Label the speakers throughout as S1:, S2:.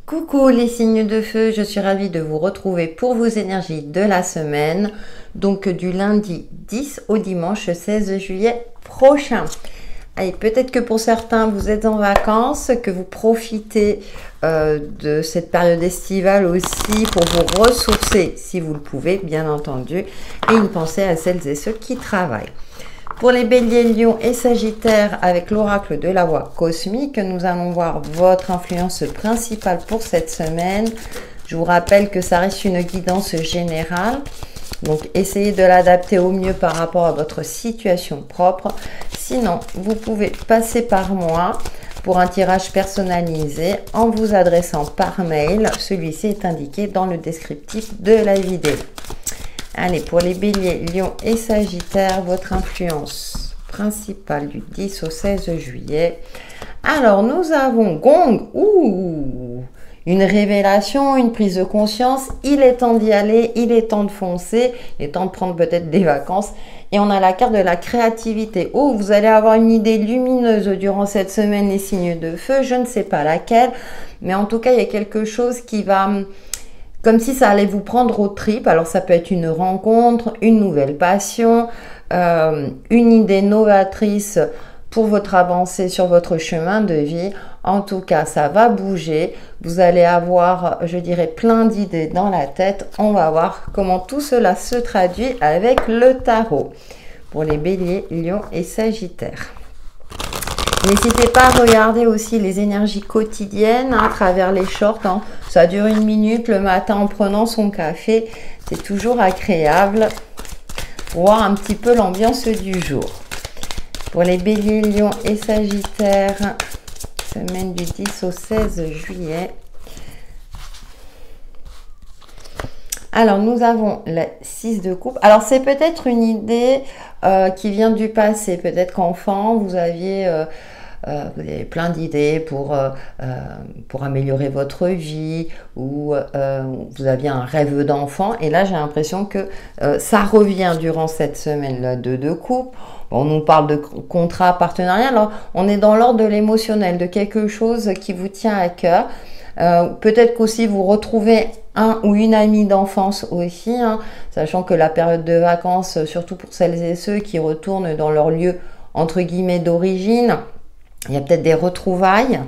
S1: Coucou les signes de feu, je suis ravie de vous retrouver pour vos énergies de la semaine, donc du lundi 10 au dimanche 16 juillet prochain. Allez, peut-être que pour certains vous êtes en vacances, que vous profitez de cette période estivale aussi pour vous ressourcer si vous le pouvez, bien entendu, et une pensée à celles et ceux qui travaillent. Pour les béliers, lions et sagittaires, avec l'oracle de la voix cosmique, nous allons voir votre influence principale pour cette semaine. Je vous rappelle que ça reste une guidance générale. Donc, essayez de l'adapter au mieux par rapport à votre situation propre. Sinon, vous pouvez passer par moi pour un tirage personnalisé en vous adressant par mail. Celui-ci est indiqué dans le descriptif de la vidéo. Allez, pour les béliers, lions et sagittaires, votre influence principale du 10 au 16 juillet. Alors, nous avons gong, une révélation, une prise de conscience. Il est temps d'y aller, il est temps de foncer, il est temps de prendre peut-être des vacances. Et on a la carte de la créativité. Oh, vous allez avoir une idée lumineuse durant cette semaine, les signes de feu. Je ne sais pas laquelle, mais en tout cas, il y a quelque chose qui va... Comme si ça allait vous prendre aux tripes. Alors ça peut être une rencontre, une nouvelle passion, une idée novatrice pour votre avancée sur votre chemin de vie. En tout cas, ça va bouger. Vous allez avoir, je dirais, plein d'idées dans la tête. On va voir comment tout cela se traduit avec le tarot. Pour les béliers, lions et sagittaires. N'hésitez pas à regarder aussi les énergies quotidiennes à travers les shorts. Ça dure 1 minute le matin en prenant son café. C'est toujours agréable pour voir un petit peu l'ambiance du jour. Pour les béliers, lions et sagittaires, semaine du 10 au 16 juillet. Alors, nous avons le 6 de coupe. Alors, c'est peut-être une idée qui vient du passé. Peut-être qu'enfant, vous avez plein d'idées pour améliorer votre vie ou vous aviez un rêve d'enfant. Et là, j'ai l'impression que ça revient durant cette semaine-là de coupe. On nous parle de contrat, partenariat. Alors, on est dans l'ordre de l'émotionnel, de quelque chose qui vous tient à cœur. Peut-être qu'aussi vous retrouvez un ou une amie d'enfance aussi, sachant que la période de vacances, surtout pour celles et ceux qui retournent dans leur lieu entre guillemets d'origine, il y a peut-être des retrouvailles.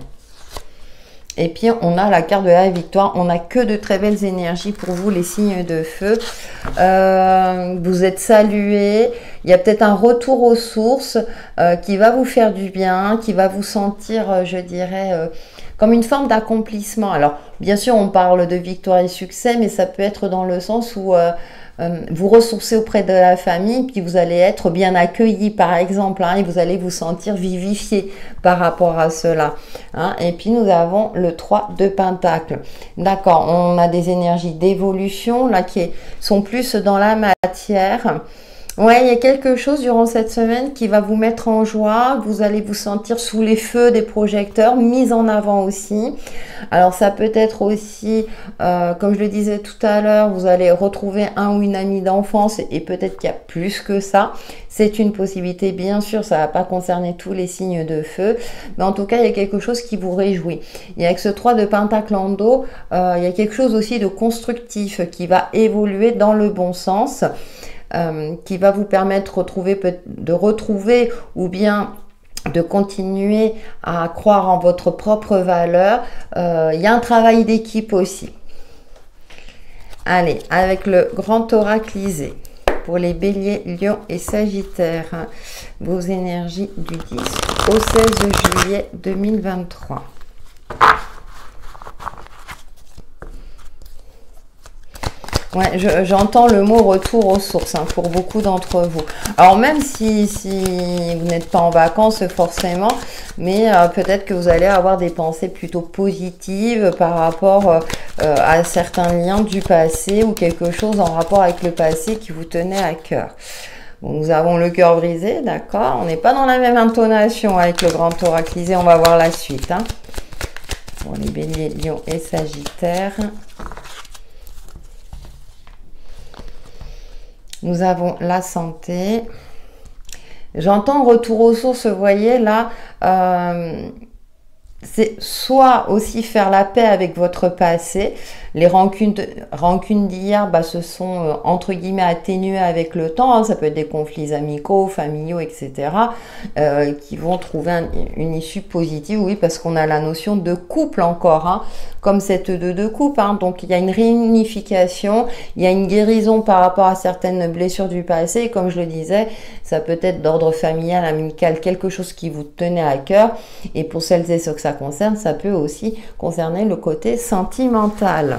S1: Et puis on a la carte de la victoire. On n'a que de très belles énergies pour vous, les signes de feu. Vous êtes salués. Il y a peut-être un retour aux sources qui va vous faire du bien, qui va vous sentir, je dirais, comme une forme d'accomplissement. Alors, bien sûr, on parle de victoire et succès, mais ça peut être dans le sens où vous ressourcez auprès de la famille, puis vous allez être bien accueillis, par exemple, et vous allez vous sentir vivifié par rapport à cela. Et puis, nous avons le 3 de Pentacle. D'accord, on a des énergies d'évolution, là, qui sont plus dans la matière. Ouais, il y a quelque chose durant cette semaine qui va vous mettre en joie. Vous allez vous sentir sous les feux des projecteurs, mis en avant aussi. Alors, ça peut être aussi, comme je le disais tout à l'heure, vous allez retrouver un ou une amie d'enfance et peut-être qu'il y a plus que ça. C'est une possibilité, bien sûr, ça ne va pas concerner tous les signes de feu. Mais en tout cas, il y a quelque chose qui vous réjouit. Et avec ce 3 de Pentacle en dos, il y a quelque chose aussi de constructif qui va évoluer dans le bon sens. Qui va vous permettre de retrouver ou bien de continuer à croire en votre propre valeur. Il y a un travail d'équipe aussi. Allez, avec le grand oraclisé pour les béliers, lions et sagittaires, vos énergies du 10 au 16 juillet 2023. Ouais, j'entends le mot retour aux sources pour beaucoup d'entre vous. Alors même si vous n'êtes pas en vacances forcément, mais peut-être que vous allez avoir des pensées plutôt positives par rapport à certains liens du passé ou quelque chose en rapport avec le passé qui vous tenait à cœur. Bon, nous avons le cœur brisé, d'accord. On n'est pas dans la même intonation avec le grand oraclisé, on va voir la suite. Pour les béliers, lions et sagittaires. Nous avons la santé. J'entends retour aux sources, vous voyez là, c'est soit aussi faire la paix avec votre passé. Les rancunes d'hier se sont entre guillemets atténuées avec le temps, hein. Ça peut être des conflits amicaux, familiaux, etc. Qui vont trouver une issue positive, oui, parce qu'on a la notion de couple encore, hein, comme cette de coupe, hein. Donc il y a une réunification, il y a une guérison par rapport à certaines blessures du passé, et comme je le disais, ça peut être d'ordre familial, amical, quelque chose qui vous tenait à cœur, et pour celles et ceux que ça concerne, ça peut aussi concerner le côté sentimental.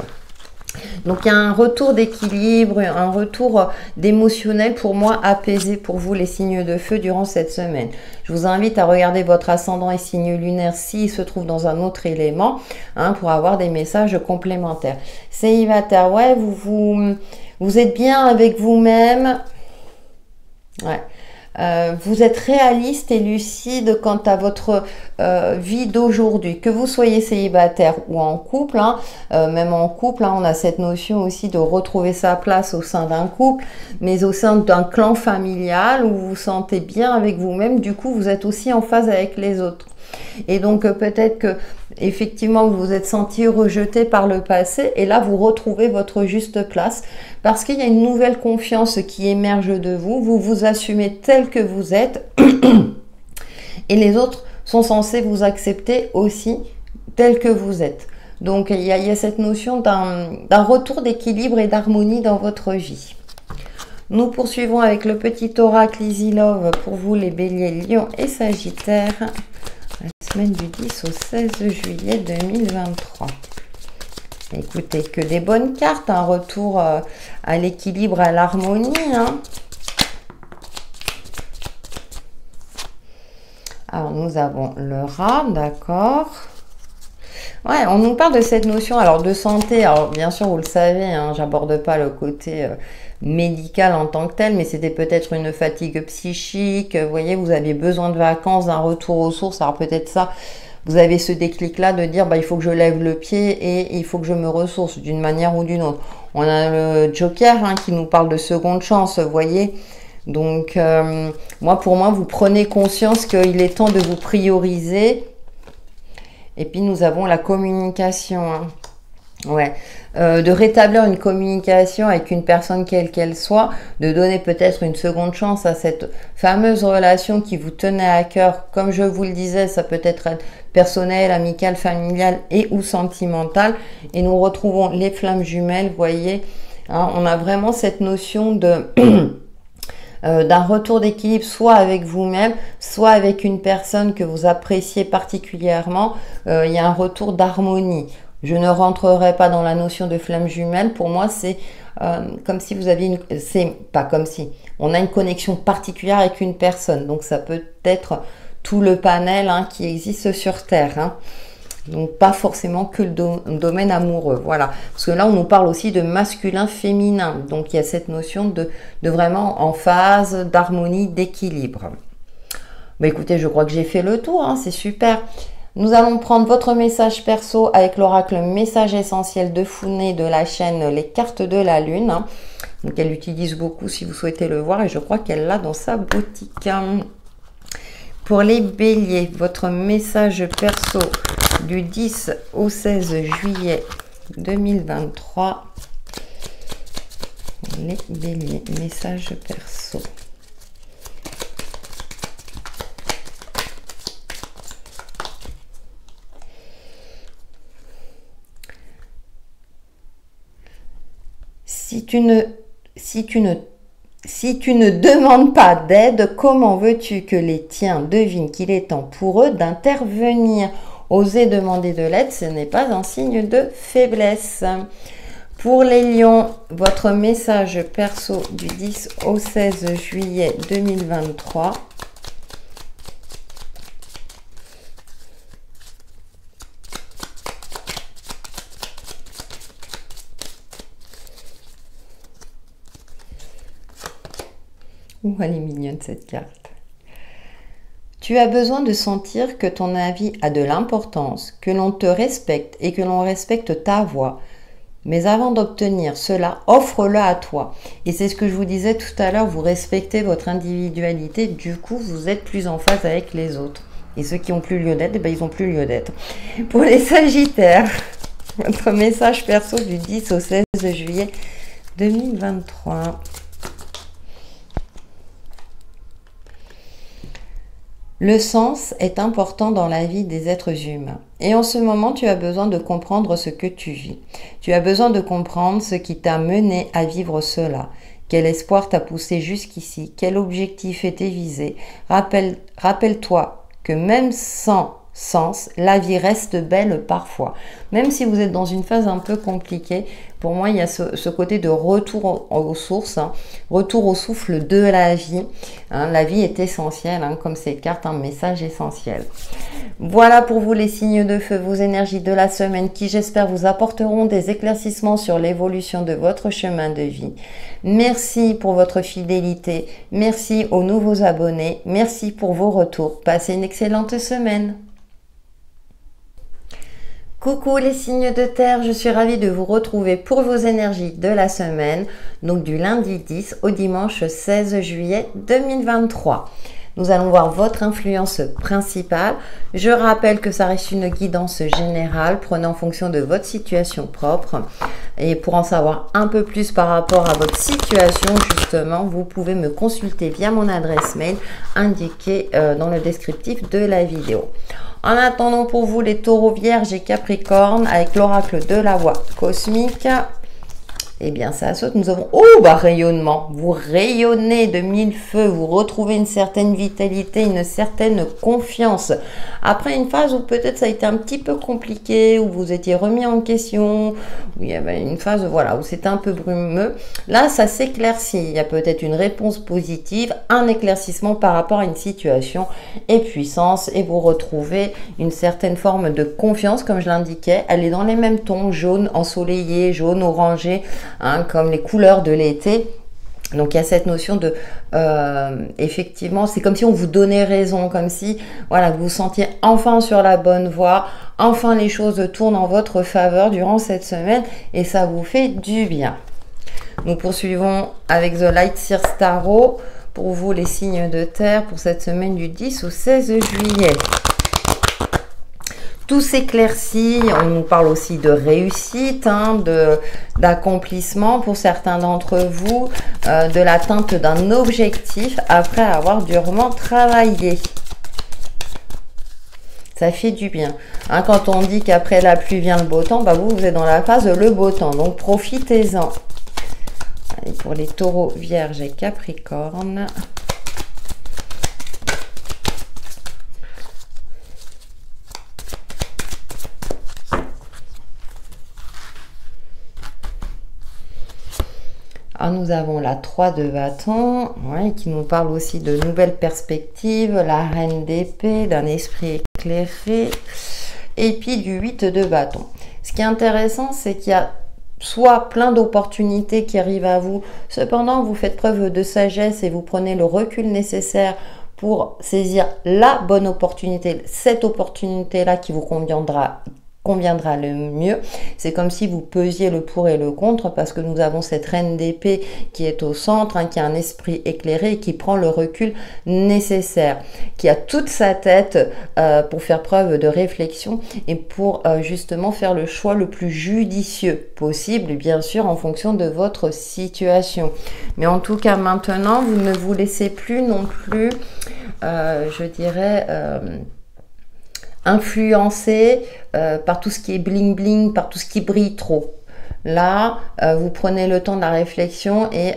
S1: Donc il y a un retour d'équilibre, un retour d'émotionnel pour moi apaisé pour vous les signes de feu durant cette semaine. Je vous invite à regarder votre ascendant et signe lunaire s'il se trouve dans un autre élément, hein, pour avoir des messages complémentaires. Célibataire, ouais, vous êtes bien avec vous-même. Ouais. Vous êtes réaliste et lucide quant à votre vie d'aujourd'hui, que vous soyez célibataire ou en couple, hein, même en couple, hein, on a cette notion aussi de retrouver sa place au sein d'un couple, mais au sein d'un clan familial où vous vous sentez bien avec vous-même, du coup vous êtes aussi en phase avec les autres. Et donc peut-être que effectivement vous vous êtes senti rejeté par le passé et là vous retrouvez votre juste place parce qu'il y a une nouvelle confiance qui émerge de vous, vous vous assumez tel que vous êtes et les autres sont censés vous accepter aussi tel que vous êtes. Donc il y a cette notion d'un retour d'équilibre et d'harmonie dans votre vie. Nous poursuivons avec le petit oracle Easy Love pour vous les béliers, lions et sagittaires. La semaine du 10 au 16 juillet 2023. Écoutez, que des bonnes cartes, un retour à l'équilibre, à l'harmonie, hein. Alors, nous avons le rat, d'accord. Ouais, on nous parle de cette notion, alors de santé, alors bien sûr, vous le savez, hein, j'aborde pas le côté médical en tant que tel, mais c'était peut-être une fatigue psychique, vous voyez, vous avez besoin de vacances, d'un retour aux sources, alors peut-être ça, vous avez ce déclic-là de dire, il faut que je lève le pied et il faut que je me ressource d'une manière ou d'une autre. On a le Joker, hein, qui nous parle de seconde chance, vous voyez. Donc, pour moi, vous prenez conscience qu'il est temps de vous prioriser. Et puis, nous avons la communication, hein. Ouais, de rétablir une communication avec une personne quelle qu'elle soit, de donner peut-être une seconde chance à cette fameuse relation qui vous tenait à cœur. Comme je vous le disais, ça peut être personnel, amical, familial et ou sentimental. Et nous retrouvons les flammes jumelles, vous voyez, hein, on a vraiment cette notion de d'un retour d'équilibre, soit avec vous-même, soit avec une personne que vous appréciez particulièrement. Il y a un retour d'harmonie. Je ne rentrerai pas dans la notion de flamme jumelle. Pour moi, c'est comme si vous aviez une... C'est pas comme si. On a une connexion particulière avec une personne. Donc, ça peut être tout le panel, hein, qui existe sur Terre, hein. Donc, pas forcément que le domaine amoureux. Voilà. Parce que là, on nous parle aussi de masculin-féminin. Donc, il y a cette notion de vraiment en phase, d'harmonie, d'équilibre. Écoutez, je crois que j'ai fait le tour, hein, c'est super. Nous allons prendre votre message perso avec l'oracle message essentiel de Founé de la chaîne Les Cartes de la Lune. Donc, elle utilise beaucoup si vous souhaitez le voir et je crois qu'elle l'a dans sa boutique. Pour les béliers, votre message perso du 10 au 16 juillet 2023. Les béliers, message perso. Si tu ne demandes pas d'aide, comment veux-tu que les tiens devinent qu'il est temps pour eux d'intervenir? Oser demander de l'aide, ce n'est pas un signe de faiblesse. Pour les lions, votre message perso du 10 au 16 juillet 2023. Ouh, elle est mignonne cette carte. Tu as besoin de sentir que ton avis a de l'importance, que l'on te respecte et que l'on respecte ta voix. Mais avant d'obtenir cela, offre-le à toi. Et c'est ce que je vous disais tout à l'heure, vous respectez votre individualité, du coup vous êtes plus en phase avec les autres. Et ceux qui n'ont plus lieu d'être, eh ben, ils n'ont plus lieu d'être. Pour les Sagittaires, votre message perso du 10 au 16 juillet 2023. Le sens est important dans la vie des êtres humains. Et en ce moment, tu as besoin de comprendre ce que tu vis. Tu as besoin de comprendre ce qui t'a mené à vivre cela. Quel espoir t'a poussé jusqu'ici? Quel objectif était visé? Rappelle-toi que même sans sens, la vie reste belle parfois. Même si vous êtes dans une phase un peu compliquée, pour moi, il y a ce côté de retour aux sources, hein, retour au souffle de la vie. Hein, la vie est essentielle, hein, comme ces cartes, un message essentiel. Voilà pour vous les signes de feu, vos énergies de la semaine qui, j'espère, vous apporteront des éclaircissements sur l'évolution de votre chemin de vie. Merci pour votre fidélité. Merci aux nouveaux abonnés. Merci pour vos retours. Passez une excellente semaine. Coucou les signes de terre, je suis ravie de vous retrouver pour vos énergies de la semaine, donc du lundi 10 au dimanche 16 juillet 2023. Nous allons voir votre influence principale. Je rappelle que ça reste une guidance générale, prenez en fonction de votre situation propre. Et pour en savoir un peu plus par rapport à votre situation, justement, vous pouvez me consulter via mon adresse mail indiquée dans le descriptif de la vidéo. En attendant pour vous les taureaux vierges et capricornes avec l'oracle de la voix cosmique, eh bien ça saute, nous avons, rayonnement, vous rayonnez de mille feux, vous retrouvez une certaine vitalité, une certaine confiance. Après une phase où peut-être ça a été un petit peu compliqué, où vous étiez remis en question, où il y avait une phase, voilà, où c'était un peu brumeux, là ça s'éclaircit, il y a peut-être une réponse positive, un éclaircissement par rapport à une situation et puissance, et vous retrouvez une certaine forme de confiance, comme je l'indiquais, elle est dans les mêmes tons, jaune ensoleillé, jaune orangé, hein, comme les couleurs de l'été. Donc il y a cette notion de effectivement, c'est comme si on vous donnait raison, comme si voilà, vous vous sentiez enfin sur la bonne voie, enfin les choses tournent en votre faveur durant cette semaine et ça vous fait du bien. Nous poursuivons avec The Light Seer Tarot pour vous les signes de terre pour cette semaine du 10 au 16 juillet. Tout s'éclaircit, on nous parle aussi de réussite, hein, d'accomplissement pour certains d'entre vous, de l'atteinte d'un objectif après avoir durement travaillé. Ça fait du bien. Hein, quand on dit qu'après la pluie vient le beau temps, bah vous êtes dans la phase le beau temps, donc profitez-en. Allez, pour les taureaux, vierges et capricornes. Alors, nous avons la 3 de bâton, ouais, qui nous parle aussi de nouvelles perspectives, la reine d'épée, d'un esprit éclairé, et puis du 8 de bâton. Ce qui est intéressant, c'est qu'il y a soit plein d'opportunités qui arrivent à vous, cependant vous faites preuve de sagesse et vous prenez le recul nécessaire pour saisir la bonne opportunité, cette opportunité-là qui vous conviendra le mieux. C'est comme si vous pesiez le pour et le contre parce que nous avons cette reine d'épée qui est au centre, hein, qui a un esprit éclairé et qui prend le recul nécessaire, qui a toute sa tête pour faire preuve de réflexion et pour justement faire le choix le plus judicieux possible, bien sûr en fonction de votre situation. Mais en tout cas maintenant, vous ne vous laissez plus non plus, je dirais, influencé par tout ce qui est bling bling, par tout ce qui brille trop. Là, vous prenez le temps de la réflexion et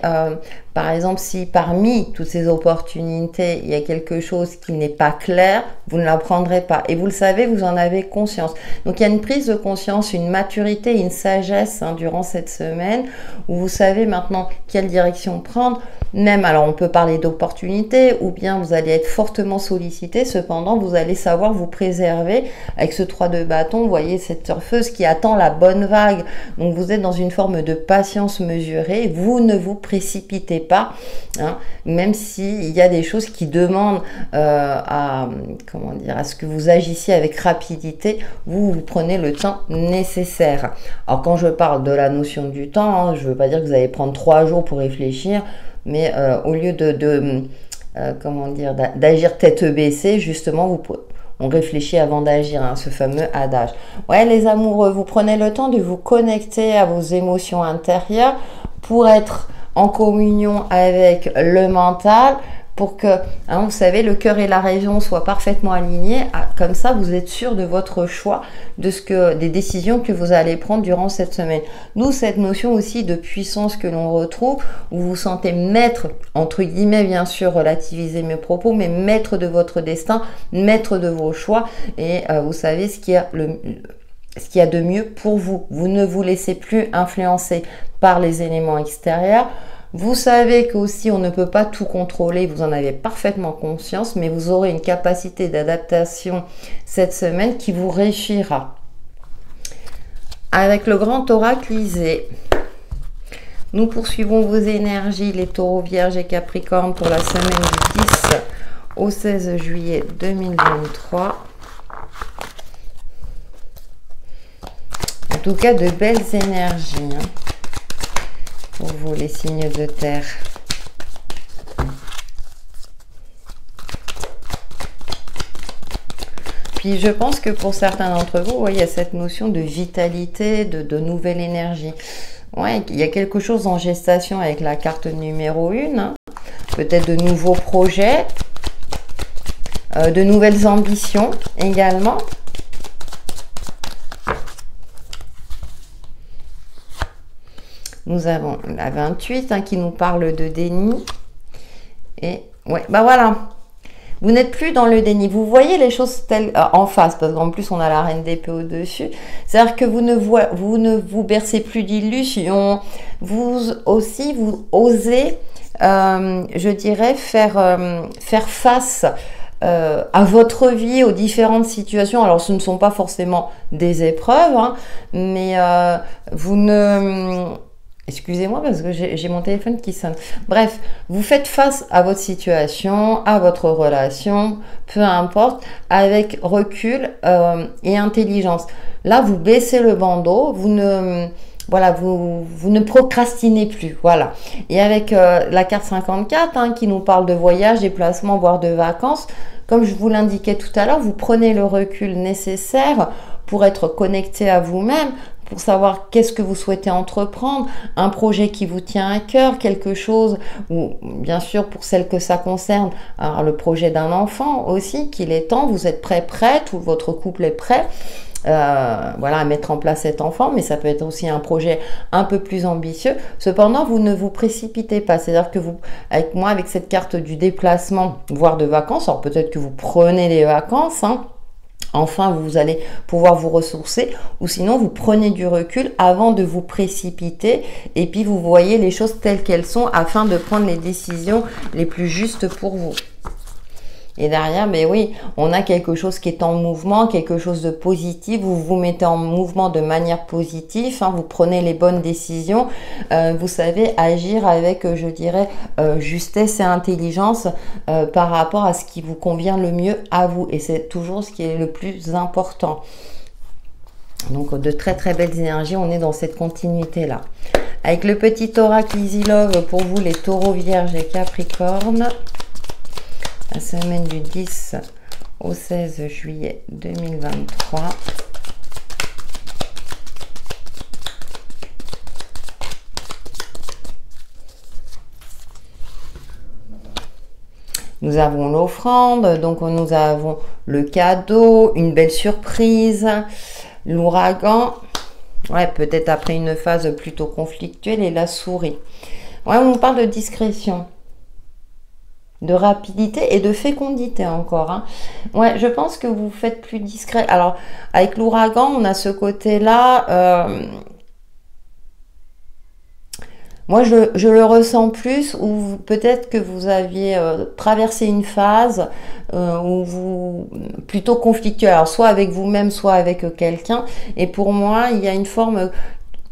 S1: par exemple, si parmi toutes ces opportunités, il y a quelque chose qui n'est pas clair, vous ne la prendrez pas. Et vous le savez, vous en avez conscience. Donc, il y a une prise de conscience, une maturité, une sagesse hein, durant cette semaine où vous savez maintenant quelle direction prendre. Même, alors on peut parler d'opportunités ou bien vous allez être fortement sollicité. Cependant, vous allez savoir vous préserver avec ce 3 de bâton. Vous voyez cette surfeuse qui attend la bonne vague. Donc, vous êtes dans une forme de patience mesurée. Vous ne vous précipitez pas, hein, même s'il y a des choses qui demandent à ce que vous agissiez avec rapidité, vous prenez le temps nécessaire. Alors quand je parle de la notion du temps, hein, je ne veux pas dire que vous allez prendre 3 jours pour réfléchir, mais au lieu d'agir tête baissée, justement, on réfléchit avant d'agir, hein, ce fameux adage. Ouais, les amoureux, vous prenez le temps de vous connecter à vos émotions intérieures pour être en communion avec le mental, pour que, hein, vous savez, le cœur et la raison soient parfaitement alignés. Comme ça, vous êtes sûr de votre choix, des décisions que vous allez prendre durant cette semaine. D'où cette notion aussi de puissance que l'on retrouve, où vous vous sentez maître, entre guillemets, bien sûr, relativiser mes propos, mais maître de votre destin, maître de vos choix, et vous savez ce qu'il y a de mieux pour vous. Vous ne vous laissez plus influencer par les éléments extérieurs. Vous savez qu'aussi on ne peut pas tout contrôler, vous en avez parfaitement conscience, mais vous aurez une capacité d'adaptation cette semaine qui vous réussira. Avec le grand oracle Isée, nous poursuivons vos énergies, les taureaux, vierges et capricornes, pour la semaine du 10 au 16 juillet 2023. En tout cas, de belles énergies, hein, pour vous, les signes de terre. Puis je pense que pour certains d'entre vous, ouais, il y a cette notion de vitalité, de nouvelle énergie. Ouais, il y a quelque chose en gestation avec la carte numéro 1. Hein. Peut-être de nouveaux projets, de nouvelles ambitions également. Nous avons la 28 hein, qui nous parle de déni. Et ouais, bah voilà. Vous n'êtes plus dans le déni. Vous voyez les choses telles en face, parce qu'en plus on a la reine d'épée au-dessus. C'est-à-dire que vous ne vous bercez plus d'illusions. Vous osez, je dirais, faire face à votre vie, aux différentes situations. Alors ce ne sont pas forcément des épreuves, hein, mais vous ne... Excusez-moi parce que j'ai mon téléphone qui sonne. Bref, vous faites face à votre situation, à votre relation, peu importe, avec recul et intelligence. Là, vous baissez le bandeau, vous ne procrastinez plus. Voilà. Et avec la carte 54 hein, qui nous parle de voyage, déplacement, voire de vacances, comme je vous l'indiquais tout à l'heure, vous prenez le recul nécessaire pour être connecté à vous-même, pour savoir qu'est-ce que vous souhaitez entreprendre, un projet qui vous tient à cœur, quelque chose, ou bien sûr pour celles que ça concerne, alors le projet d'un enfant aussi, qu'il est temps, vous êtes prête, ou votre couple est prêt, voilà, à mettre en place cet enfant, mais ça peut être aussi un projet un peu plus ambitieux. Cependant, vous ne vous précipitez pas, c'est-à-dire que vous, avec moi, avec cette carte du déplacement, voire de vacances, alors peut-être que vous prenez les vacances, hein, enfin, vous allez pouvoir vous ressourcer, ou sinon vous prenez du recul avant de vous précipiter et puis vous voyez les choses telles qu'elles sont afin de prendre les décisions les plus justes pour vous. Et derrière, ben oui, on a quelque chose qui est en mouvement, quelque chose de positif. Vous vous mettez en mouvement de manière positive, hein, vous prenez les bonnes décisions. Vous savez agir avec, je dirais, justesse et intelligence par rapport à ce qui vous convient le mieux à vous. Et c'est toujours ce qui est le plus important. Donc, de très très belles énergies, on est dans cette continuité-là. Avec le petit oracle Easy Love pour vous, les taureaux, vierges et capricornes. La semaine du 10 au 16 juillet 2023. Nous avons l'offrande, donc nous avons le cadeau, une belle surprise, l'ouragan, ouais, peut-être après une phase plutôt conflictuelle, et la souris. Ouais, on parle de discrétion, de rapidité et de fécondité encore. Hein. Ouais, je pense que vous faites plus discret. Alors, avec l'ouragan, on a ce côté-là. Moi, je le ressens plus, ou peut-être que vous aviez traversé une phase où vous plutôt conflictuelle, alors soit avec vous-même, soit avec quelqu'un. Et pour moi, il y a une forme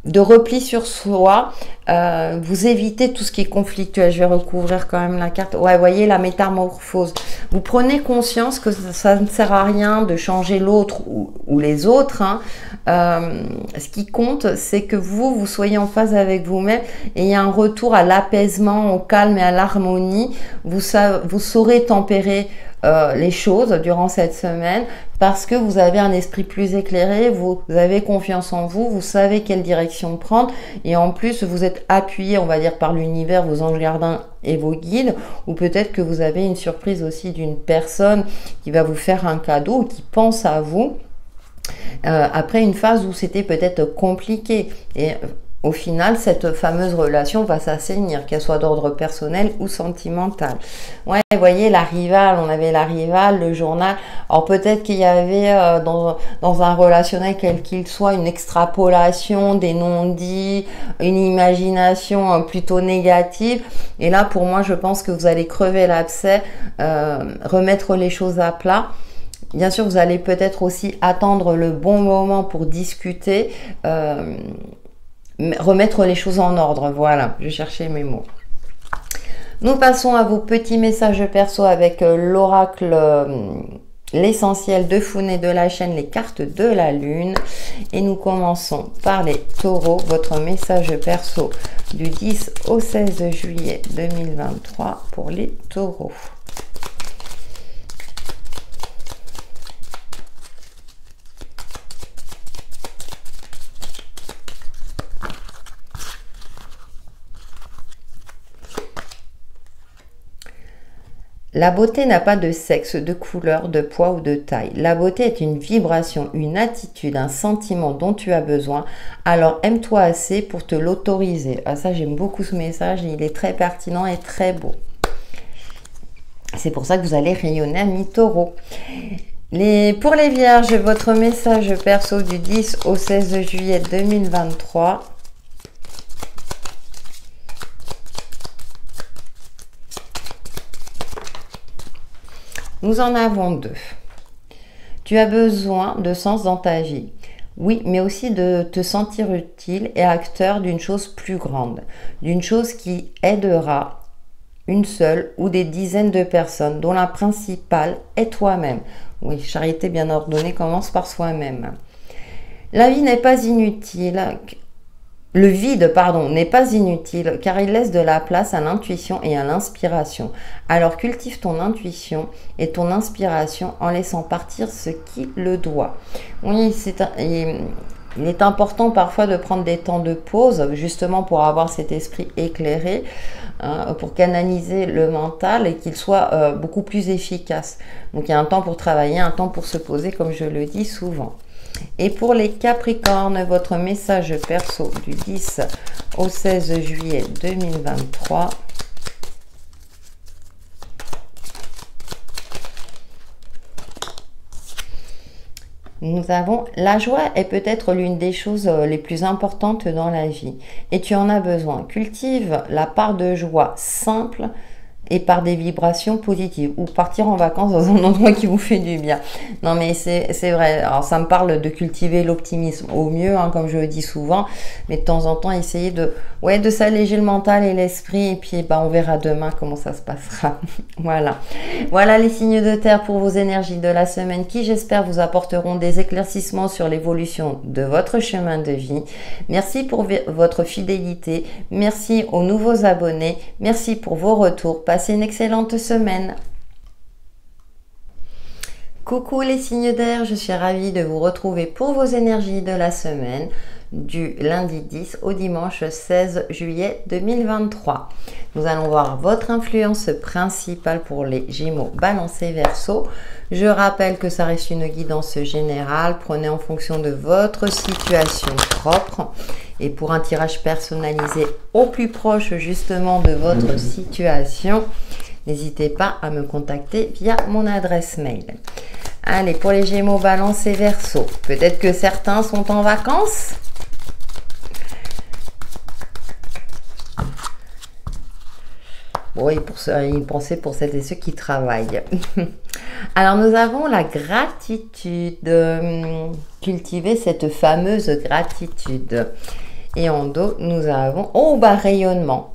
S1: de repli sur soi, vous évitez tout ce qui est conflictuel. Je vais recouvrir quand même la carte. Ouais, vous voyez la métamorphose. Vous prenez conscience que ça ne sert à rien de changer l'autre ou les autres. Hein. Ce qui compte, c'est que vous soyez en phase avec vous-même et il y a un retour à l'apaisement, au calme et à l'harmonie. Vous saurez tempérer les choses durant cette semaine parce que vous avez un esprit plus éclairé, vous avez confiance en vous, vous savez quelle direction prendre et en plus vous êtes appuyé, on va dire, par l'univers, vos anges gardiens et vos guides, ou peut-être que vous avez une surprise aussi d'une personne qui va vous faire un cadeau ou qui pense à vous après une phase où c'était peut-être compliqué. Et au final, cette fameuse relation va s'assainir, qu'elle soit d'ordre personnel ou sentimental. Ouais, vous voyez, la rivale, on avait la rivale, le journal. Alors peut-être qu'il y avait dans un relationnel, quel qu'il soit, une extrapolation, des non-dits, une imagination plutôt négative. Et là, pour moi, je pense que vous allez crever l'abcès, remettre les choses à plat. Bien sûr, vous allez peut-être aussi attendre le bon moment pour discuter, remettre les choses en ordre. Voilà, je cherchais mes mots. Nous passons à vos petits messages perso avec l'oracle, l'essentiel de Founé de la chaîne, les cartes de la lune. Et nous commençons par les taureaux. Votre message perso du 10 au 16 juillet 2023 pour les taureaux. La beauté n'a pas de sexe, de couleur, de poids ou de taille. La beauté est une vibration, une attitude, un sentiment dont tu as besoin. Alors aime-toi assez pour te l'autoriser. Ah, ça, j'aime beaucoup ce message. Il est très pertinent et très beau. C'est pour ça que vous allez rayonner à mi-taureau. Pour les vierges, votre message perso du 10 au 16 juillet 2023. Nous en avons deux. Tu as besoin de sens dans ta vie. Oui, mais aussi de te sentir utile et acteur d'une chose plus grande. D'une chose qui aidera une seule ou des dizaines de personnes, dont la principale est toi-même. Oui, charité bien ordonnée commence par soi-même. La vie n'est pas inutile. Le vide, pardon, n'est pas inutile car il laisse de la place à l'intuition et à l'inspiration. Alors cultive ton intuition et ton inspiration en laissant partir ce qui le doit. Oui, il est important parfois de prendre des temps de pause justement pour avoir cet esprit éclairé, hein, pour canaliser le mental et qu'il soit beaucoup plus efficace. Donc il y a un temps pour travailler, un temps pour se poser comme je le dis souvent. Et pour les Capricornes, votre message perso du 10 au 16 juillet 2023. Nous avons la joie est peut-être l'une des choses les plus importantes dans la vie et tu en as besoin. Cultive la part de joie simple et par des vibrations positives ou partir en vacances dans un endroit qui vous fait du bien. Non mais c'est vrai, alors ça me parle de cultiver l'optimisme au mieux, hein, comme je le dis souvent, mais de temps en temps essayer de s'alléger le mental et l'esprit et puis on verra demain comment ça se passera. Voilà les signes de terre pour vos énergies de la semaine qui j'espère vous apporteront des éclaircissements sur l'évolution de votre chemin de vie. Merci pour votre fidélité, merci aux nouveaux abonnés, merci pour vos retours. Passez une excellente semaine. Coucou les signes d'air, je suis ravie de vous retrouver pour vos énergies de la semaine du lundi 10 au dimanche 16 juillet 2023. Nous allons voir votre influence principale pour les Gémeaux, Balance et Verseau. Je rappelle que ça reste une guidance générale, prenez en fonction de votre situation propre. Et pour un tirage personnalisé au plus proche justement de votre situation, n'hésitez pas à me contacter via mon adresse mail. Allez, pour les Gémeaux, Balance et Verseau, peut-être que certains sont en vacances. Oui, y penser pour celles et ceux qui travaillent. Alors, nous avons la gratitude. Cultiver cette fameuse gratitude. Et en dos, nous avons rayonnement.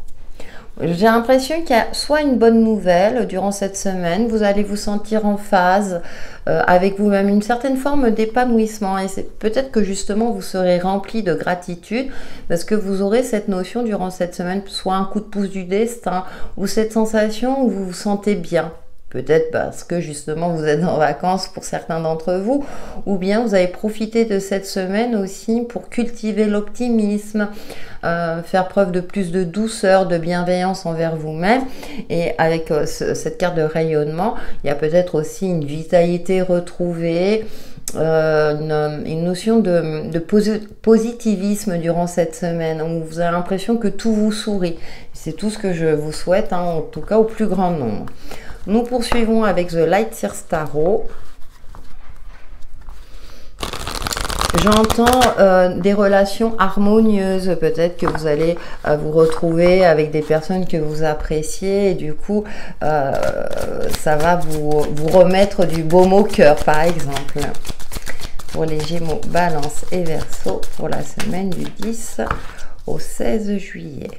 S1: J'ai l'impression qu'il y a soit une bonne nouvelle durant cette semaine, vous allez vous sentir en phase avec vous-même, une certaine forme d'épanouissement. Et c'est peut-être que justement vous serez rempli de gratitude parce que vous aurez cette notion durant cette semaine, soit un coup de pouce du destin ou cette sensation où vous vous sentez bien. peut-être parce que justement vous êtes en vacances pour certains d'entre vous, ou bien vous avez profité de cette semaine aussi pour cultiver l'optimisme, faire preuve de plus de douceur, de bienveillance envers vous-même. Et avec cette carte de rayonnement, il y a peut-être aussi une vitalité retrouvée, une notion de positivisme durant cette semaine, où vous avez l'impression que tout vous sourit. C'est tout ce que je vous souhaite, hein, en tout cas au plus grand nombre. Nous poursuivons avec The Light Seers Tarot. J'entends des relations harmonieuses, peut-être que vous allez vous retrouver avec des personnes que vous appréciez et du coup ça va vous remettre du baume au cœur par exemple. Pour les Gémeaux, Balance et Verseau pour la semaine du 10 au 16 juillet.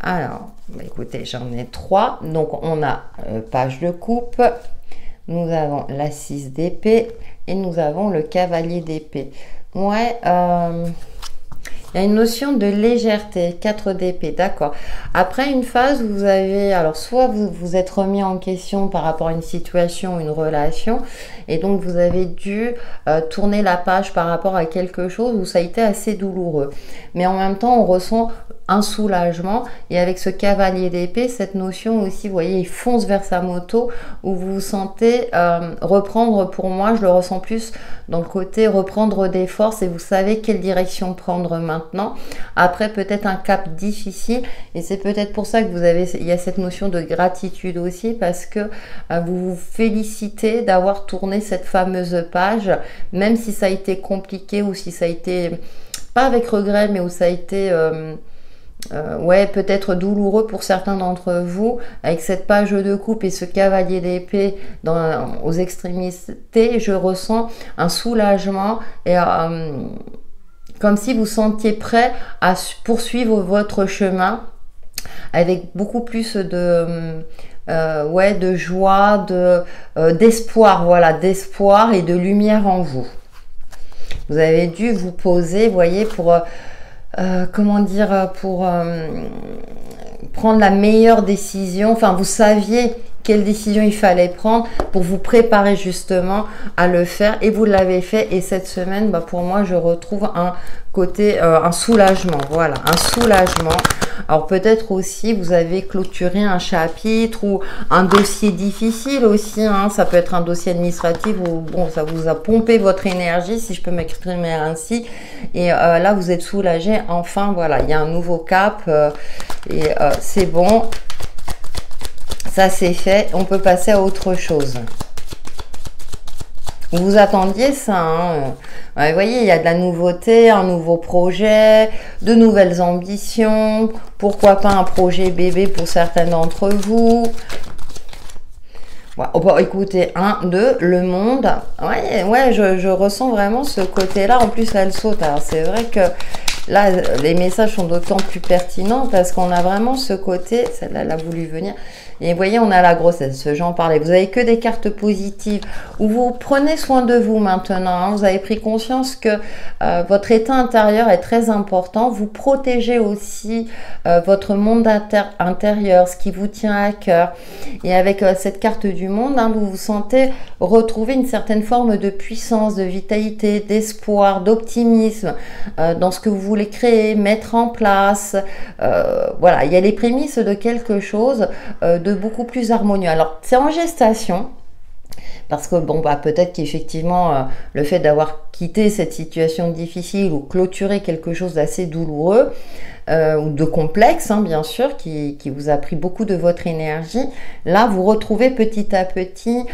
S1: Alors, bah écoutez, j'en ai 3. Donc on a page de coupe, nous avons la 6 d'épée et nous avons le cavalier d'épée. Ouais, il y a une notion de légèreté, 4 d'épée, d'accord. Après une phase, vous avez, alors soit vous vous êtes remis en question par rapport à une situation, une relation, et donc vous avez dû tourner la page par rapport à quelque chose où ça a été assez douloureux. Mais en même temps, on ressent un soulagement, et avec ce cavalier d'épée, cette notion aussi, vous voyez, il fonce vers sa moto, où vous vous sentez reprendre, pour moi, je le ressens plus dans le côté reprendre des forces, et vous savez quelle direction prendre maintenant, après peut-être un cap difficile, et c'est peut-être pour ça que vous avez, il y a cette notion de gratitude aussi, parce que vous vous félicitez d'avoir tourné cette fameuse page, même si ça a été compliqué, ou si ça a été, pas avec regret, mais où ça a été... ouais, peut-être douloureux pour certains d'entre vous, avec cette page de coupe et ce cavalier d'épée aux extrémités, je ressens un soulagement et comme si vous sentiez prêt à poursuivre votre chemin avec beaucoup plus de ouais, de joie, d'espoir, voilà, d'espoir et de lumière en vous. Vous avez dû vous poser, vous voyez, pour comment dire, pour prendre la meilleure décision. Enfin, vous saviez quelle décision il fallait prendre pour vous préparer justement à le faire, et vous l'avez fait. Et cette semaine, bah, pour moi, je retrouve un côté, un soulagement, voilà, un soulagement. Alors peut-être aussi vous avez clôturé un chapitre ou un dossier difficile aussi, hein. Ça peut être un dossier administratif où bon, ça vous a pompé votre énergie, si je peux m'exprimer ainsi, et là vous êtes soulagé, enfin voilà, il y a un nouveau cap, et c'est bon, ça c'est fait, on peut passer à autre chose. Vous attendiez ça, hein. Ouais, vous voyez, il y a de la nouveauté, un nouveau projet, de nouvelles ambitions, pourquoi pas un projet bébé pour certains d'entre vous. Ouais, bon, écoutez, 1, 2, le monde. Ouais, ouais, je ressens vraiment ce côté-là. En plus, elle saute. Alors, c'est vrai que là, les messages sont d'autant plus pertinents parce qu'on a vraiment ce côté, celle-là, elle a voulu venir. Et vous voyez, on a la grossesse, j'en parlais. Vous avez que des cartes positives où vous prenez soin de vous maintenant, hein. Vous avez pris conscience que votre état intérieur est très important. Vous protégez aussi votre monde intérieur, ce qui vous tient à cœur. Et avec cette carte du monde, hein, vous vous sentez retrouver une certaine forme de puissance, de vitalité, d'espoir, d'optimisme dans ce que vous voulez créer, mettre en place. Voilà, il y a les prémices de quelque chose de beaucoup plus harmonieux. Alors, c'est en gestation, parce que bon, bah, peut-être qu'effectivement, le fait d'avoir quitté cette situation difficile ou clôturé quelque chose d'assez douloureux, ou de complexe, hein, bien sûr, qui vous a pris beaucoup de votre énergie, là, vous retrouvez petit à petit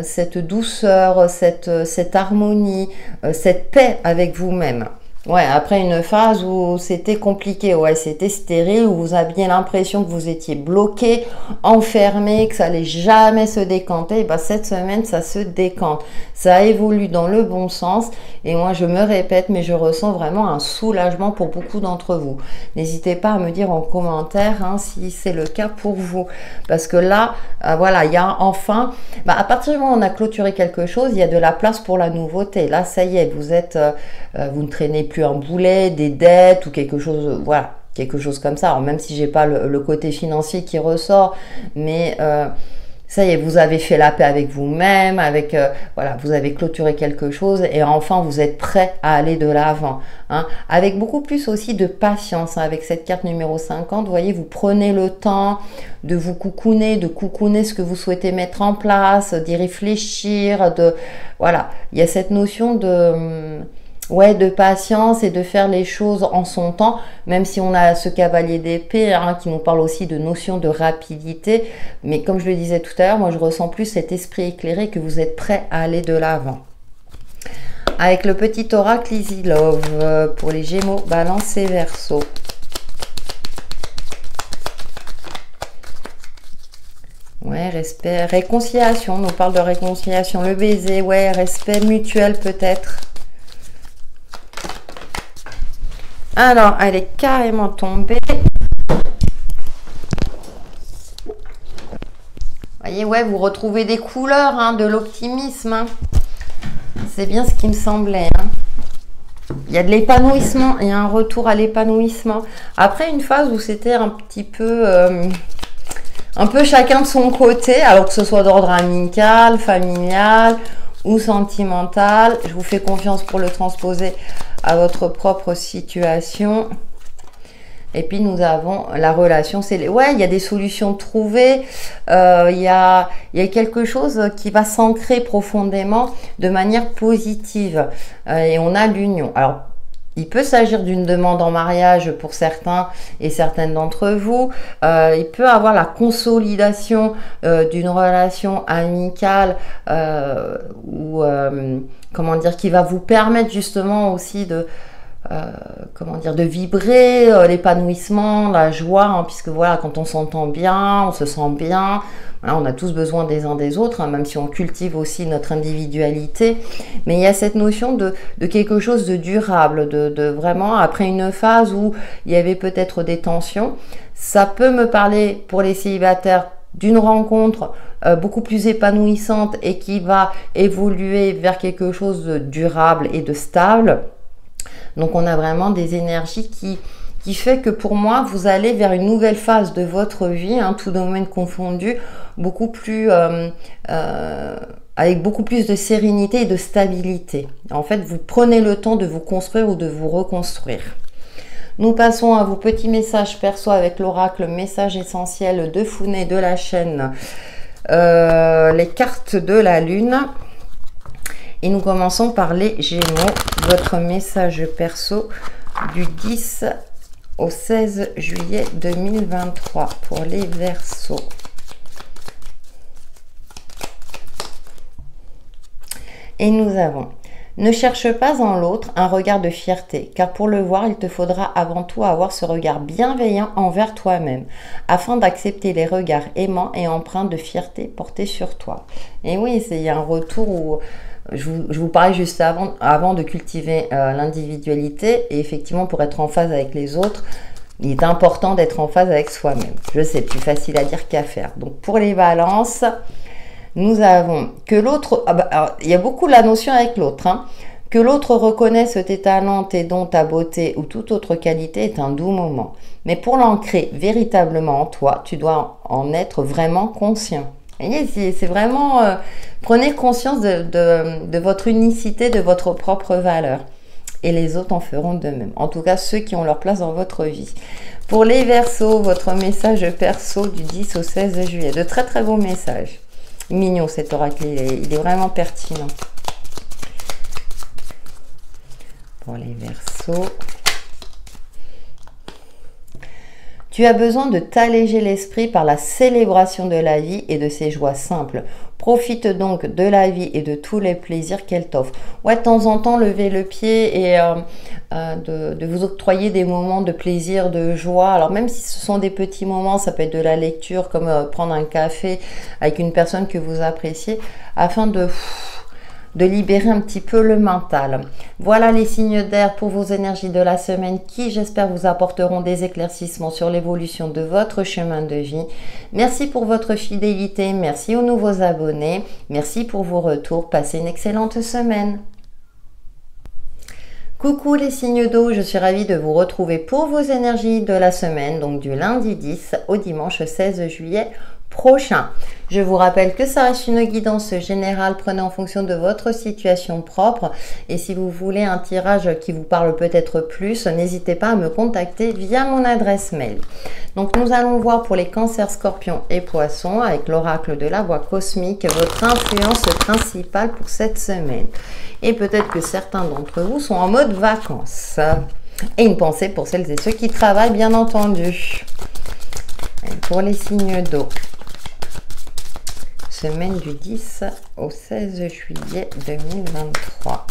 S1: cette douceur, cette harmonie, cette paix avec vous-même. Ouais, après une phase où c'était compliqué, ouais, c'était stérile, où vous aviez l'impression que vous étiez bloqué, enfermé, que ça allait jamais se décanter, et bah, cette semaine, ça se décante. Ça évolue dans le bon sens, et moi, je me répète, mais je ressens vraiment un soulagement pour beaucoup d'entre vous. N'hésitez pas à me dire en commentaire, hein, si c'est le cas pour vous. Parce que là, voilà, il y a enfin, bah, à partir du moment où on a clôturé quelque chose, il y a de la place pour la nouveauté. Là, ça y est, vous êtes, vous ne traînez plus un boulet, des dettes ou quelque chose, voilà. quelque chose comme ça. Alors même si j'ai pas le côté financier qui ressort, mais ça y est, vous avez fait la paix avec vous-même, avec voilà, vous avez clôturé quelque chose et enfin vous êtes prêt à aller de l'avant, hein, avec beaucoup plus aussi de patience, hein, avec cette carte numéro 50. Vous voyez, vous prenez le temps de vous coucouner, de coucouner ce que vous souhaitez mettre en place, d'y réfléchir, voilà, il y a cette notion de ouais, de patience et de faire les choses en son temps, même si on a ce cavalier d'épée, hein, qui nous parle aussi de notion de rapidité. Mais comme je le disais tout à l'heure, moi je ressens plus cet esprit éclairé que vous êtes prêt à aller de l'avant. Avec le petit oracle Easy Love pour les Gémeaux, Balance et Verseau. Ouais, respect, réconciliation, on nous parle de réconciliation, le baiser, ouais, respect mutuel peut-être. Alors, elle est carrément tombée. Vous voyez, ouais, vous retrouvez des couleurs, hein, de l'optimisme. Hein. C'est bien ce qui me semblait. Hein. Il y a de l'épanouissement, il y a un retour à l'épanouissement. Après une phase où c'était un petit peu... un peu chacun de son côté, alors que ce soit d'ordre amical, familial ou sentimental. Je vous fais confiance pour le transposer à votre propre situation. Et puis nous avons la relation, c'est ouais, il y a des solutions trouvées, il y a quelque chose qui va s'ancrer profondément de manière positive, et on a l'union. Alors il peut s'agir d'une demande en mariage pour certains et certaines d'entre vous. Il peut avoir la consolidation d'une relation amicale ou comment dire, qui va vous permettre justement aussi de comment dire, de vibrer l'épanouissement, la joie, hein, puisque voilà, quand on s'entend bien, on se sent bien. Voilà, on a tous besoin des uns des autres, hein, même si on cultive aussi notre individualité. Mais il y a cette notion de quelque chose de durable, de vraiment, après une phase où il y avait peut-être des tensions, ça peut me parler pour les célibataires d'une rencontre beaucoup plus épanouissante et qui va évoluer vers quelque chose de durable et de stable. Donc on a vraiment des énergies qui fait que pour moi, vous allez vers une nouvelle phase de votre vie, hein, tout domaine confondu, beaucoup plus, avec beaucoup plus de sérénité et de stabilité. En fait, vous prenez le temps de vous construire ou de vous reconstruire. Nous passons à vos petits messages perso avec l'oracle message essentiel de Founé de la chaîne, les cartes de la lune. Et nous commençons par les Gémeaux, votre message perso du 10 au 16 juillet 2023 pour les Verseaux. Et nous avons: ne cherche pas en l'autre un regard de fierté, car pour le voir, il te faudra avant tout avoir ce regard bienveillant envers toi-même, afin d'accepter les regards aimants et empreints de fierté portés sur toi. Et oui, il y a un retour où... Je vous parlais juste avant de cultiver l'individualité, et effectivement pour être en phase avec les autres, il est important d'être en phase avec soi-même. Je sais, plus facile à dire qu'à faire. Donc pour les balances, nous avons que l'autre, il y a beaucoup la notion avec l'autre, hein, que l'autre reconnaisse tes talents, tes dons, ta beauté ou toute autre qualité est un doux moment. Mais pour l'ancrer véritablement en toi, tu dois en être vraiment conscient. C'est vraiment, prenez conscience de votre unicité, de votre propre valeur. Et les autres en feront de même. En tout cas, ceux qui ont leur place dans votre vie. Pour les Verseaux, votre message perso du 10 au 16 juillet. De très très beaux messages. Mignon cet oracle, il est vraiment pertinent. Pour les Verseaux. Tu as besoin de t'alléger l'esprit par la célébration de la vie et de ses joies simples. Profite donc de la vie et de tous les plaisirs qu'elle t'offre. Ouais, de temps en temps, levez le pied et de vous octroyer des moments de plaisir, de joie. Alors même si ce sont des petits moments, ça peut être de la lecture, comme prendre un café avec une personne que vous appréciez, afin de libérer un petit peu le mental. Voilà les signes d'air pour vos énergies de la semaine qui, j'espère, vous apporteront des éclaircissements sur l'évolution de votre chemin de vie. Merci pour votre fidélité, merci aux nouveaux abonnés, merci pour vos retours. Passez une excellente semaine. Coucou les signes d'eau, je suis ravie de vous retrouver pour vos énergies de la semaine, donc du lundi 10 au dimanche 16 juillet prochain. Je vous rappelle que ça reste une guidance générale, prenez en fonction de votre situation propre et si vous voulez un tirage qui vous parle peut-être plus, n'hésitez pas à me contacter via mon adresse mail. Donc nous allons voir pour les cancers, scorpions et poissons avec l'oracle de la voix cosmique, votre influence principale pour cette semaine. Et peut-être que certains d'entre vous sont en mode vacances. Et une pensée pour celles et ceux qui travaillent, bien entendu. Et pour les signes d'eau, semaine du 10 au 16 juillet 2023. En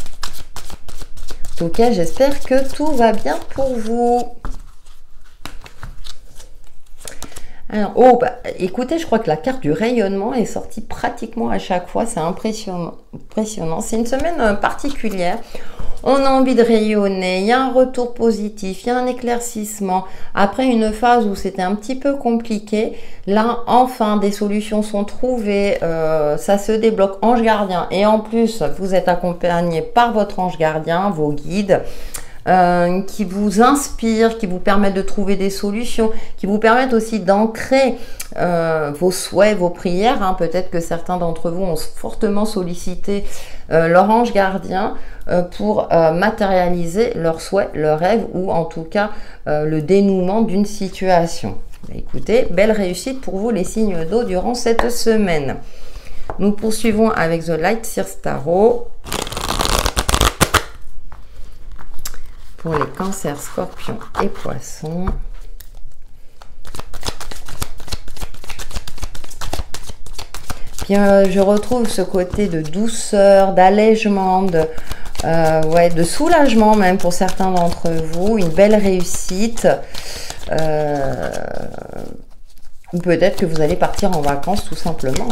S1: tout cas, j'espère que tout va bien pour vous. Alors, écoutez, je crois que la carte du rayonnement est sortie pratiquement à chaque fois. C'est impressionnant. C'est une semaine particulière. On a envie de rayonner, il y a un retour positif, il y a un éclaircissement. Après une phase où c'était un petit peu compliqué, là, enfin, des solutions sont trouvées, ça se débloque. Ange gardien. Et en plus, vous êtes accompagné par votre ange gardien, vos guides, qui vous inspirent, qui vous permettent de trouver des solutions, qui vous permettent aussi d'ancrer vos souhaits, vos prières. Hein. Peut-être que certains d'entre vous ont fortement sollicité leur ange gardien pour matérialiser leurs souhaits, leurs rêves ou en tout cas le dénouement d'une situation. Écoutez, belle réussite pour vous les signes d'eau durant cette semaine. Nous poursuivons avec The Light Seers Tarot. Pour les cancers, scorpions et poissons. Puis je retrouve ce côté de douceur, d'allègement, de soulagement même pour certains d'entre vous. Une belle réussite. Ou peut-être que vous allez partir en vacances tout simplement.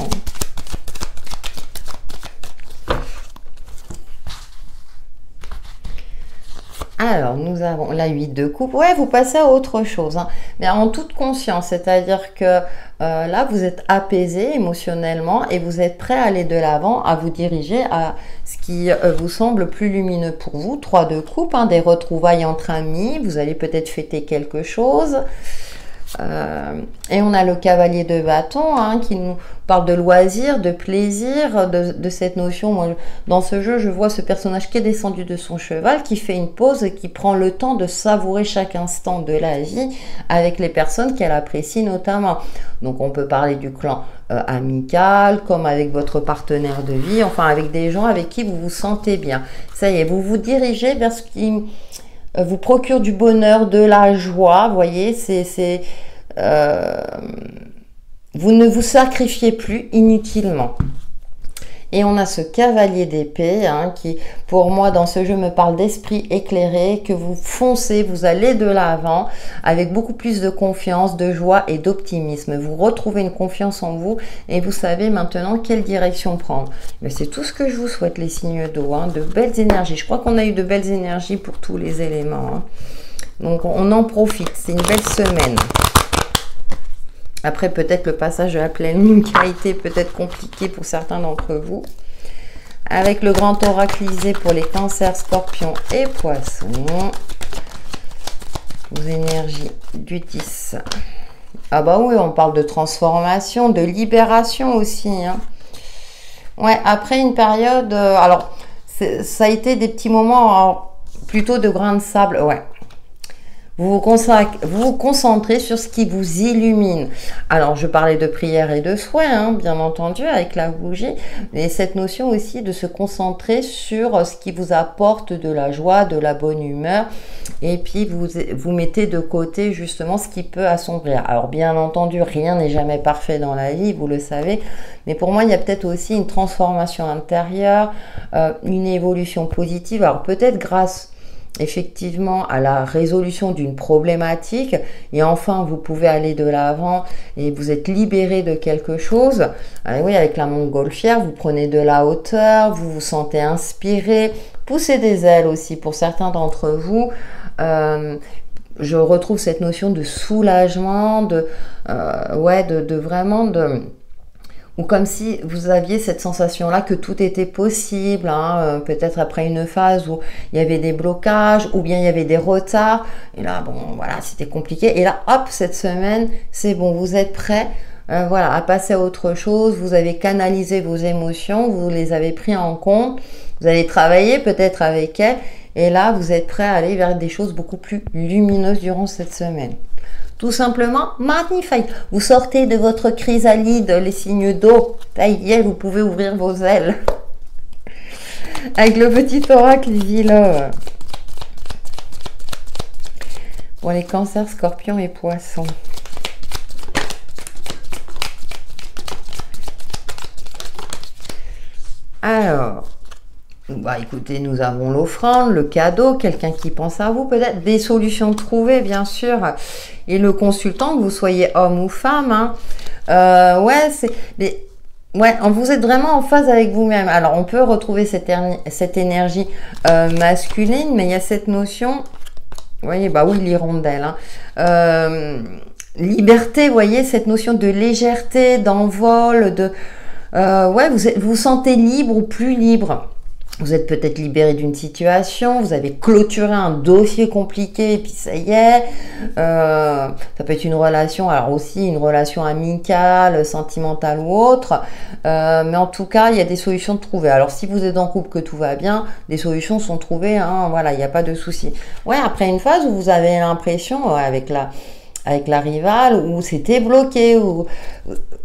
S1: Alors, nous avons la 8 de coupe. Ouais, vous passez à autre chose, hein, mais en toute conscience. C'est-à-dire que là, vous êtes apaisé émotionnellement et vous êtes prêt à aller de l'avant, à vous diriger à ce qui vous semble plus lumineux pour vous. 3 de coupe, hein, des retrouvailles entre amis. Vous allez peut-être fêter quelque chose. Et on a le cavalier de bâton hein, qui nous parle de loisirs, de plaisir, de cette notion. Moi, dans ce jeu, je vois ce personnage qui est descendu de son cheval, qui fait une pause et qui prend le temps de savourer chaque instant de la vie avec les personnes qu'elle apprécie notamment. Donc on peut parler du clan amical, comme avec votre partenaire de vie, enfin avec des gens avec qui vous vous sentez bien. Ça y est, vous vous dirigez vers ce qui vous procure du bonheur, de la joie, vous voyez, vous ne vous sacrifiez plus inutilement. Et on a ce cavalier d'épée hein, qui, pour moi, dans ce jeu, me parle d'esprit éclairé, que vous foncez, vous allez de l'avant avec beaucoup plus de confiance, de joie et d'optimisme. Vous retrouvez une confiance en vous et vous savez maintenant quelle direction prendre. Mais c'est tout ce que je vous souhaite, les signes d'eau, hein, de belles énergies. Je crois qu'on a eu de belles énergies pour tous les éléments. Hein. Donc, on en profite. C'est une belle semaine. Après, peut-être le passage de la pleine lune qui a été peut-être compliqué pour certains d'entre vous. Avec le grand oraclisé pour les cancers, scorpions et poissons. Vos énergies du 10. Ah bah oui, on parle de transformation, de libération aussi. Hein. Ouais, après une période... alors, ça a été des petits moments alors, plutôt de grains de sable. Ouais. Vous vous concentrez sur ce qui vous illumine. Alors, je parlais de prière et de souhait, hein, bien entendu, avec la bougie, mais cette notion aussi de se concentrer sur ce qui vous apporte de la joie, de la bonne humeur, et puis vous mettez de côté justement ce qui peut assombrir. Alors, bien entendu, rien n'est jamais parfait dans la vie, vous le savez, mais pour moi, il y a peut-être aussi une transformation intérieure, une évolution positive. Alors, peut-être grâce effectivement à la résolution d'une problématique et enfin vous pouvez aller de l'avant et vous êtes libéré de quelque chose. Oui, avec la montgolfière vous prenez de la hauteur, vous vous sentez inspiré, poussez des ailes aussi pour certains d'entre vous. Je retrouve cette notion de soulagement, vraiment de ou comme si vous aviez cette sensation-là que tout était possible, hein, peut-être après une phase où il y avait des blocages, ou bien il y avait des retards, et là, bon, voilà, c'était compliqué, et là, hop, cette semaine, c'est bon, vous êtes prêts, voilà, à passer à autre chose, vous avez canalisé vos émotions, vous les avez pris en compte, vous allez travailler peut-être avec elles, et là, vous êtes prêts à aller vers des choses beaucoup plus lumineuses durant cette semaine. Tout simplement magnifique. Vous sortez de votre chrysalide, les signes d'eau. Ça y est, vous pouvez ouvrir vos ailes. Avec le petit oracle Vila. Pour les cancers, scorpions et poissons. Alors, bah écoutez, nous avons l'offrande, le cadeau, quelqu'un qui pense à vous, peut-être des solutions trouvées, bien sûr, et le consultant, que vous soyez homme ou femme, hein. Ouais, ouais, vous êtes vraiment en phase avec vous-même. Alors, on peut retrouver cette énergie masculine, mais il y a cette notion, vous voyez, bah oui, l'hirondelle, hein. Liberté, vous voyez, cette notion de légèreté, d'envol, ouais, vous sentez libre ou plus libre. Vous êtes peut-être libéré d'une situation, vous avez clôturé un dossier compliqué et puis ça y est. Ça peut être une relation, alors aussi une relation amicale, sentimentale ou autre. Mais en tout cas, il y a des solutions trouvées. Alors si vous êtes en couple, que tout va bien, des solutions sont trouvées, hein, voilà, il n'y a pas de souci. Ouais, après une phase où vous avez l'impression, avec la rivale, où c'était bloqué, où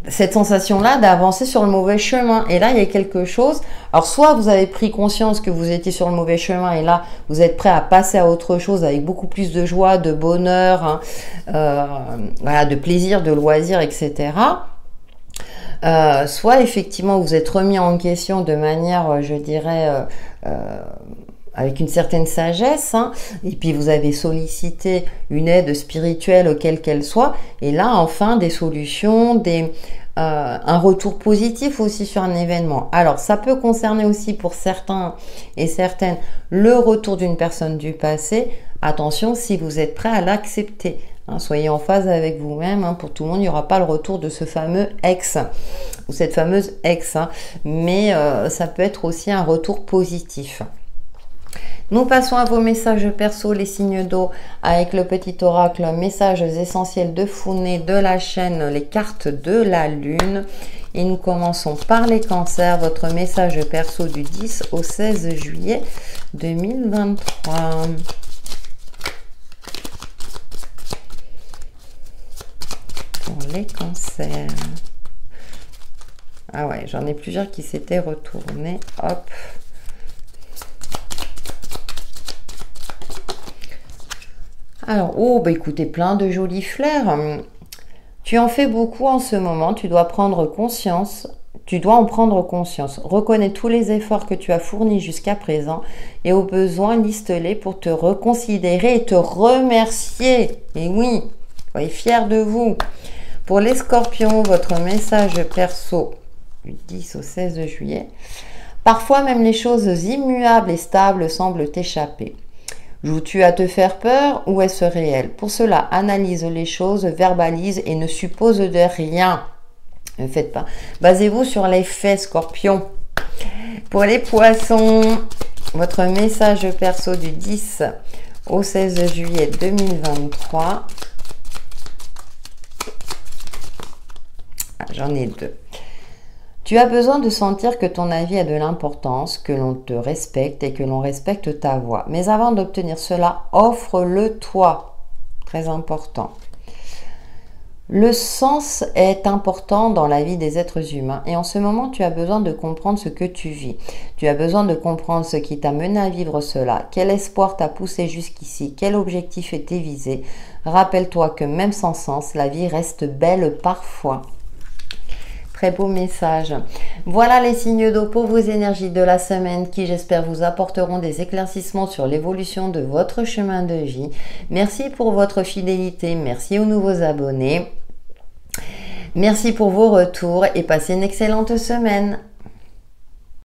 S1: cette sensation-là d'avancer sur le mauvais chemin. Et là, il y a quelque chose. Alors, soit vous avez pris conscience que vous étiez sur le mauvais chemin et là, vous êtes prêt à passer à autre chose avec beaucoup plus de joie, de bonheur, hein, voilà, de plaisir, de loisir, etc. Soit, effectivement, vous êtes remis en question de manière, je dirais, avec une certaine sagesse, hein, et puis vous avez sollicité une aide spirituelle, quelle qu'elle soit, et là, enfin, des solutions, un retour positif aussi sur un événement. Alors, ça peut concerner aussi pour certains et certaines le retour d'une personne du passé. Attention, si vous êtes prêt à l'accepter. Hein, soyez en phase avec vous-même. Hein, pour tout le monde, il n'y aura pas le retour de ce fameux ex ou cette fameuse ex. Hein, mais ça peut être aussi un retour positif. Nous passons à vos messages perso, les signes d'eau, avec le petit oracle, messages essentiels de Founé, de la chaîne, les cartes de la lune. Et nous commençons par les cancers, votre message perso du 10 au 16 juillet 2023. Pour les cancers. Ah ouais, j'en ai plusieurs qui s'étaient retournés. Hop. Alors, oh, bah écoutez, plein de jolis flairs. Tu en fais beaucoup en ce moment, tu dois prendre conscience, tu dois en prendre conscience. Reconnais tous les efforts que tu as fournis jusqu'à présent et au besoin, liste-les pour te reconsidérer et te remercier. Et oui, soyez fiers de vous. Pour les scorpions, votre message perso du 10 au 16 juillet. Parfois, même les choses immuables et stables semblent t'échapper. Joues-tu à te faire peur ou est-ce réel? Pour cela, analyse les choses, verbalise et ne suppose de rien. Ne faites pas. Basez-vous sur les faits, scorpion. Pour les poissons, votre message perso du 10 au 16 juillet 2023. Ah, j'en ai deux. Tu as besoin de sentir que ton avis a de l'importance, que l'on te respecte et que l'on respecte ta voix. Mais avant d'obtenir cela, offre-le toi. Très important. Le sens est important dans la vie des êtres humains et en ce moment, tu as besoin de comprendre ce que tu vis. Tu as besoin de comprendre ce qui t'a mené à vivre cela. Quel espoir t'a poussé jusqu'ici? Quel objectif était visé? Rappelle-toi que même sans sens, la vie reste belle parfois. Très beau message. Voilà les signes d'eau pour vos énergies de la semaine qui, j'espère, vous apporteront des éclaircissements sur l'évolution de votre chemin de vie. Merci pour votre fidélité. Merci aux nouveaux abonnés. Merci pour vos retours et passez une excellente semaine.